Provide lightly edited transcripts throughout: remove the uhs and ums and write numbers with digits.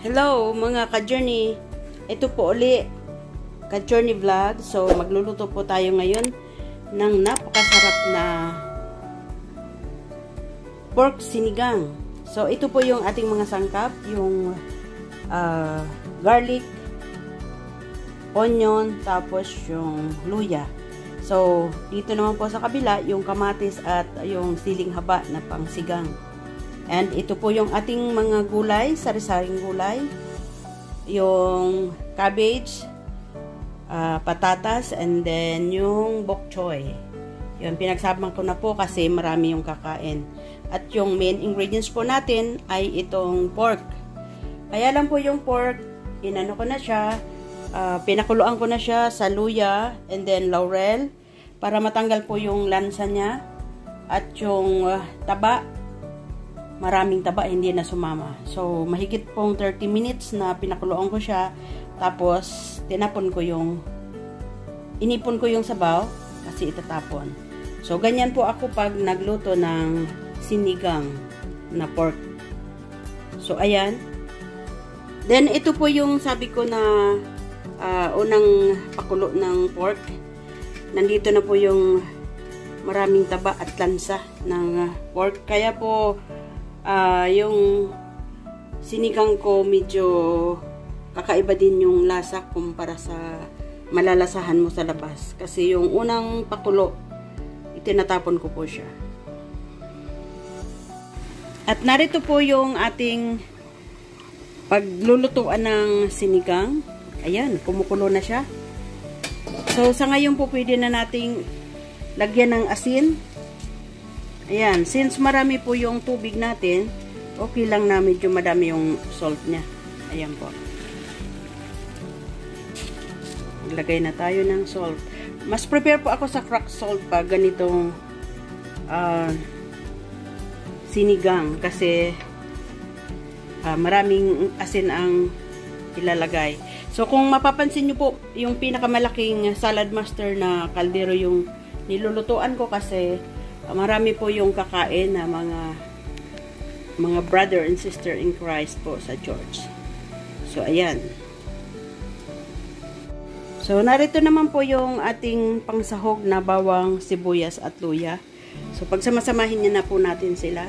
Hello mga ka-journey, ito po uli ka-journey vlog. So magluluto po tayo ngayon ng napakasarap na pork sinigang. So ito po yung ating mga sangkap, yung garlic, onion, tapos yung luya. So dito naman po sa kabila yung kamatis at yung siling haba na pangsigang. And ito po yung ating mga gulay, sari-saring gulay. Yung cabbage, patatas, and then yung bok choy. Yun, pinagsabang ko na po kasi marami yung kakain. At yung main ingredients po natin ay itong pork. Kaya lang po yung pork, inano ko na siya, pinakuluan ko na siya sa luya and then laurel para matanggal po yung lansa niya. At yung taba, maraming taba, hindi na sumama. So, mahigit pong 30 minutes na pinakuluan ko siya. Tapos, inipon ko yung sabaw kasi itatapon. So, ganyan po ako pag nagluto ng sinigang na pork. So, ayan. Then, ito po yung sabi ko na unang pakulo ng pork. Nandito na po yung maraming taba at lansa ng pork. Kaya po, yung sinigang ko medyo kakaiba din yung lasa kumpara sa malalasahan mo sa labas. Kasi yung unang pakulo, itinatapon ko po siya. At narito po yung ating paglulutuan ng sinigang. Ayan, kumukulo na siya. So, sa ngayon po pwede na nating lagyan ng asin. Ayan, since marami po yung tubig natin, okay lang na medyo madami yung salt niya. Ayan po. Maglagay na tayo ng salt. Mas prepare po ako sa cracked salt pag ganitong sinigang kasi maraming asin ang ilalagay. So, kung mapapansin nyo po, yung pinakamalaking salad master na kaldero yung nilulutuan ko kasi marami po yung kakain na mga brother and sister in Christ po sa church. So, ayan. So, narito naman po yung ating pangsahog na bawang, sibuyas at luya. So, pagsamasamahin niya na po natin sila.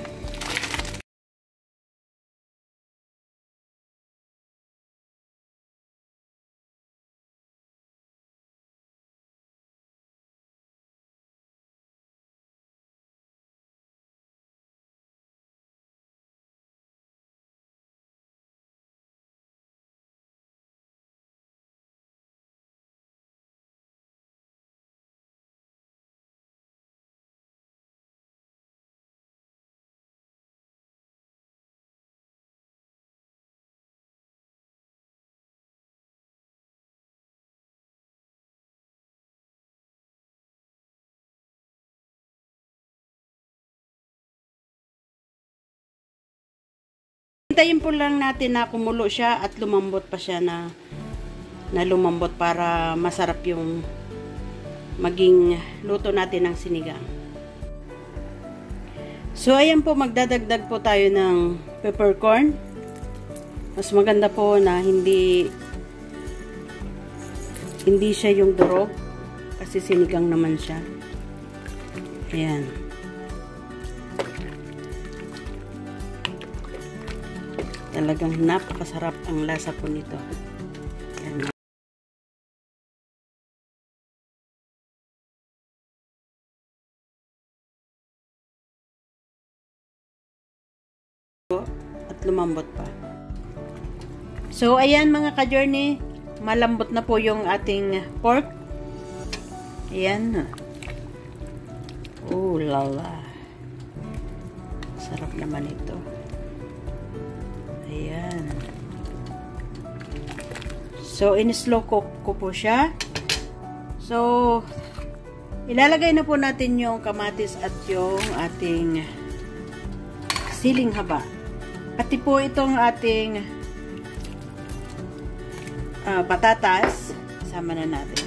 Hintayin po lang natin na kumulo siya at lumambot pa siya na lumambot para masarap yung maging luto natin ng sinigang. So, ayan po, magdadagdag po tayo ng peppercorn. Mas maganda po na hindi siya yung durog kasi sinigang naman siya. Ayan. Talagang napakasarap ang lasa po nito. Ayan. At lumambot pa. So, ayan mga ka-journey, malambot na po yung ating pork. Ayan. Oh, lala. Sarap naman ito. Ayan. So, in-slow cook ko po siya. So, ilalagay na po natin yung kamatis at yung ating siling haba. Pati po itong ating patatas. Sama na natin.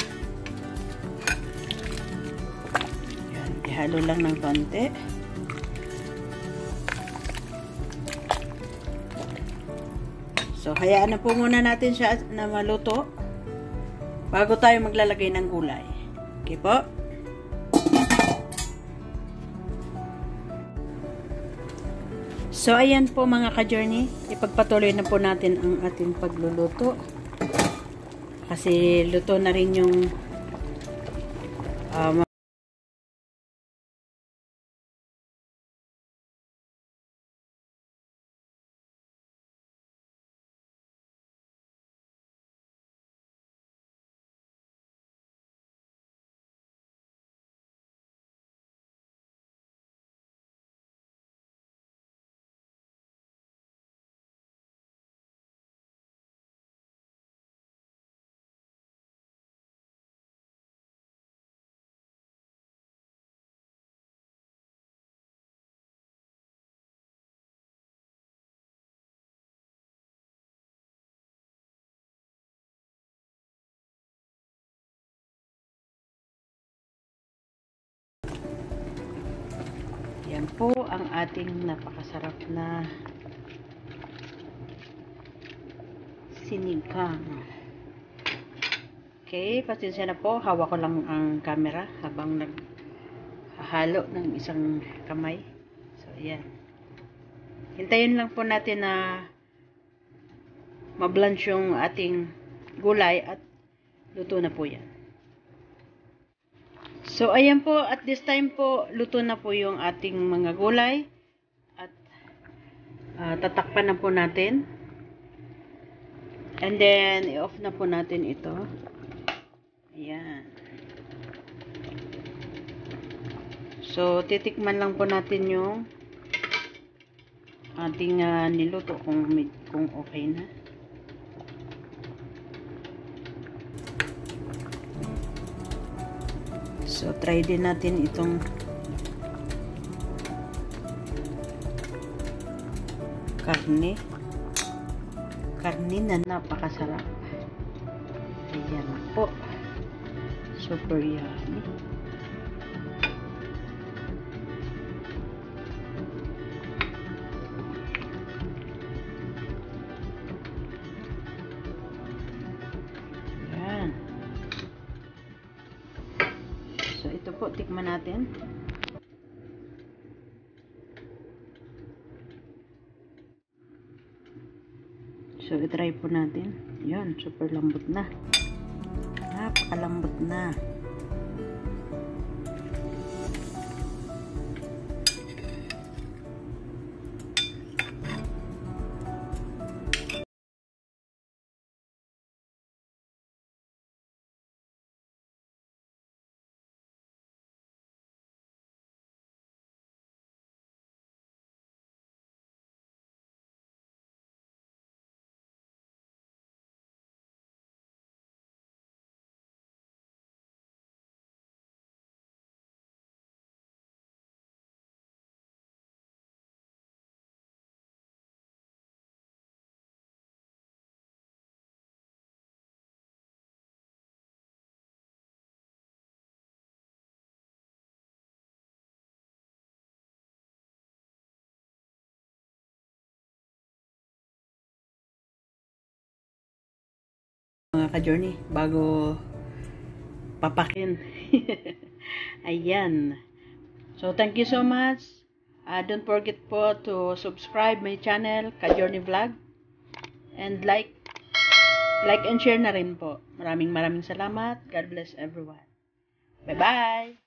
Ayan. Ihalo lang ng konti. So, hayaan na po muna natin siya na maluto bago tayo maglalagay ng gulay. Okay po? So, ayan po mga ka-journey. Ipagpatuloy na po natin ang ating pagluluto. Kasi luto na rin yung yan po ang ating napakasarap na sinigang. Okay, pasensya na po. Hawak ko lang ang camera habang naghahalo ng isang kamay. So, ayan. Hintayin lang po natin na mablanch yung ating gulay at luto na po yan. So, ayan po, at this time po, luto na po yung ating mga gulay. At tatakpan na po natin. And then, i-off na po natin ito. Ayan. So, titikman lang po natin yung ating niluto kung okay na. So, try din natin itong karne na napakasarap. Ayan po. Super yummy. So, ito po, tikman natin. So, itry po natin. Yan, super lambot na. Napakalambot na. Mga ka-journey, bago papakin. Ayan. So, thank you so much. Don't forget po to subscribe my channel, Ka-Journey Vlog. And like and share na rin po. Maraming salamat. God bless everyone. Bye-bye!